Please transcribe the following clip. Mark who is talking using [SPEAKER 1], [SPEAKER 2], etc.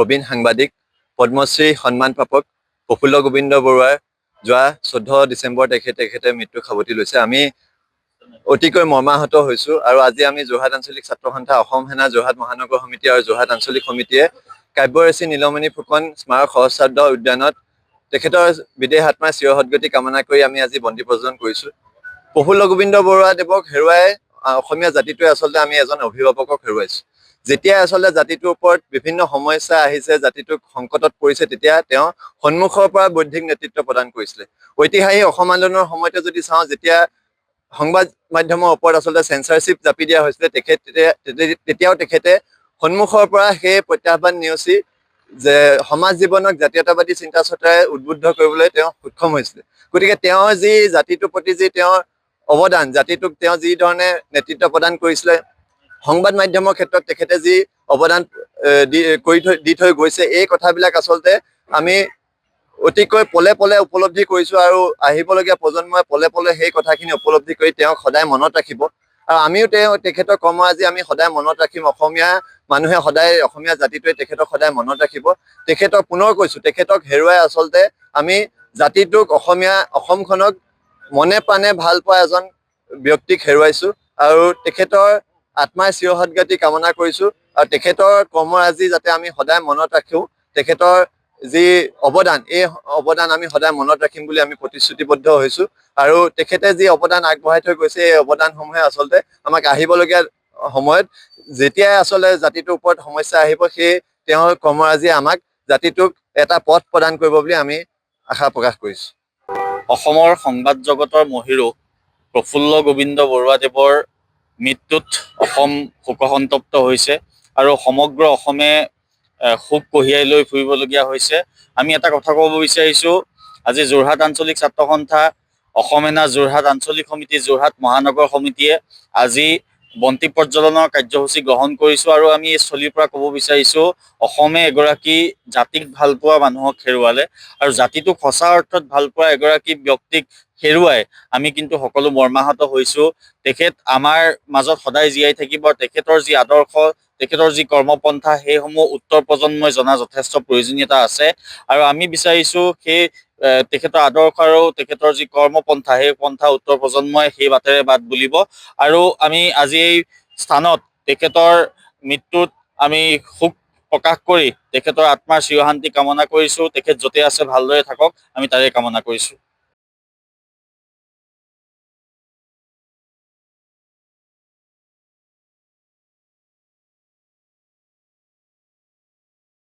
[SPEAKER 1] প্ৰবীণ সাংবাদিক পদ্মশ্ৰী সন্মানপ্ৰাপক প্ৰফুল্ল গোবিন্দ বৰুৱাৰ যোৱা 14 ডিচেম্বৰ তেখেতে মৃত্যু সাৱটি লৈছে। আমি অতিকৈ মৰ্মাহত হৈছোঁ আৰু আজি আমি যোৰহাট আঞ্চলিক ছাত্ৰ সন্থা, অসম সেনা যোৰহাট মহানগৰ সমিতি আৰু যোৰহাট আঞ্চলিক সমিতিয়ে কাব্যশ্ৰী নীলমণি ফুকন স্মাৰক সহস্ৰাব্দ উদ্যানত তেখেতৰ বিদেহ আত্মাৰ চিৰ সদ্গতি কামনা কৰি আমি আজি বন্তি প্ৰজ্বলন কৰিছোঁ। প্ৰফুল্ল গোবিন্দ বৰুৱা দেৱক হেৰুৱাই অসমীয়া জাতিটোৱে আচলতে আমি এজন অভিভাৱকক হেৰুৱাইছোঁ। যেতিয়া আচলতে জাতিটোৰ ওপৰত বিভিন্ন সমস্যা আহিছে, জাতিটোক সংকটত পৰিছে, তেতিয়া তেওঁ সন্মুখৰ পৰা বৌদ্ধিক নেতৃত্ব প্ৰদান কৰিছিলে। ঐতিহাসিক অসম আন্দোলনৰ সময়তে যদি চাওঁ, যেতিয়া সংবাদ মাধ্যমৰ ওপৰত আচলতে চেঞ্চাৰশ্বিপ জাপি দিয়া হৈছিলে, তেতিয়াও তেখেতে সন্মুখৰ পৰা সেই প্ৰত্যাহ্বান নেওচি যে সমাজ জীৱনক জাতীয়তাবাদী চিন্তা চৰ্চাৰে উদ্বুদ্ধ কৰিবলৈ তেওঁ সক্ষম হৈছিলে। গতিকে তেওঁৰ যি জাতিটোৰ প্ৰতি যি তেওঁৰ অৱদান, জাতিটোক তেওঁ যি ধৰণে নেতৃত্ব প্ৰদান কৰিছিলে, সংবাদ মাধ্যমৰ ক্ষেত্ৰত তেখেতে যি অৱদান দি থৈ গৈছে, এই কথাবিলাক আচলতে আমি অতিকৈ পলে পলে উপলব্ধি কৰিছোঁ আৰু আহিবলগীয়া প্ৰজন্মই পলে পলে সেই কথাখিনি উপলব্ধি কৰি তেওঁক সদায় মনত ৰাখিব। আৰু আমিও তেখেতৰ কৰ্মৰাজি আমি সদায় মনত ৰাখিম। অসমীয়া মানুহে সদায়, অসমীয়া জাতিটোৱে তেখেতক সদায় মনত ৰাখিব। তেখেতক পুনৰ কৈছোঁ, তেখেতক হেৰুৱাই আচলতে আমি জাতিটোক, অসমখনক মনে প্ৰাণে ভাল পোৱা এজন ব্যক্তিক হেৰুৱাইছোঁ আৰু তেখেতৰ আত্মাৰ চিৰ সদ্গতি কামনা কৰিছোঁ। আৰু তেখেতৰ কৰ্মৰাজি যাতে আমি সদায় মনত ৰাখোঁ, তেখেতৰ যি অৱদান, এই অৱদান আমি সদায় মনত ৰাখিম বুলি আমি প্ৰতিশ্ৰুতিবদ্ধ হৈছোঁ। আৰু তেখেতে যি অৱদান আগবঢ়াই থৈ গৈছে, এই অৱদানসমূহে আচলতে আমাক আহিবলগীয়া সময়ত যেতিয়াই আচলতে জাতিটোৰ ওপৰত সমস্যা আহিব, সেই তেওঁৰ কৰ্মৰাজিয়ে আমাক, জাতিটোক এটা পথ প্ৰদান কৰিব বুলি আমি আশা প্ৰকাশ কৰিছোঁ।
[SPEAKER 2] অসমৰ সংবাদ জগতৰ মহীৰূ প্ৰফুল্ল গোবিন্দ বৰুৱাদেৱৰ মৃত্যুত অসম শোকসন্তপ্ত হৈছে আৰু সমগ্ৰ অসমে শোক কঢ়িয়াই লৈ ফুৰিবলগীয়া হৈছে। আমি এটা কথা ক'ব বিচাৰিছোঁ, আজি যোৰহাট আঞ্চলিক ছাত্ৰ সন্থা, অসম সেনা যোৰহাট আঞ্চলিক সমিতি, যোৰহাট মহানগৰ সমিতিয়ে আজি বন্তি প্ৰজ্বলনৰ কাৰ্যসূচী গ্ৰহণ কৰিছোঁ আৰু আমি এই স্থলীৰ পৰা ক'ব বিচাৰিছোঁ, অসমে এগৰাকী জাতিক ভাল পোৱা মানুহক হেৰুৱালে আৰু জাতিটোক সঁচা অৰ্থত ভাল পোৱা এগৰাকী ব্যক্তিক হেৰুৱাই আমি কিন্তু সকলো মৰ্মাহত হৈছোঁ। তেখেত আমাৰ মাজত সদায় জীয়াই থাকিব। তেখেতৰ যি আদৰ্শ, তেখেতৰ যি কৰ্মপন্থা, সেইসমূহ উত্তৰ প্ৰজন্মই জনা যথেষ্ট প্ৰয়োজনীয়তা আছে আৰু আমি বিচাৰিছোঁ সেই তেখেতৰ আদৰ্শ আৰু তেখেতৰ যি কৰ্মপন্থা, সেই পন্থা উত্তৰ প্ৰজন্মই সেই বাটেৰে বাট বুলিব। আৰু আমি আজি এই স্থানত তেখেতৰ মৃত্যুত আমি শোক প্ৰকাশ কৰি তেখেতৰ আত্মাৰ চিৰশান্তি কামনা কৰিছোঁ। তেখেত য'তে আছে ভালদৰে থাকক, আমি তাৰে কামনা কৰিছোঁ।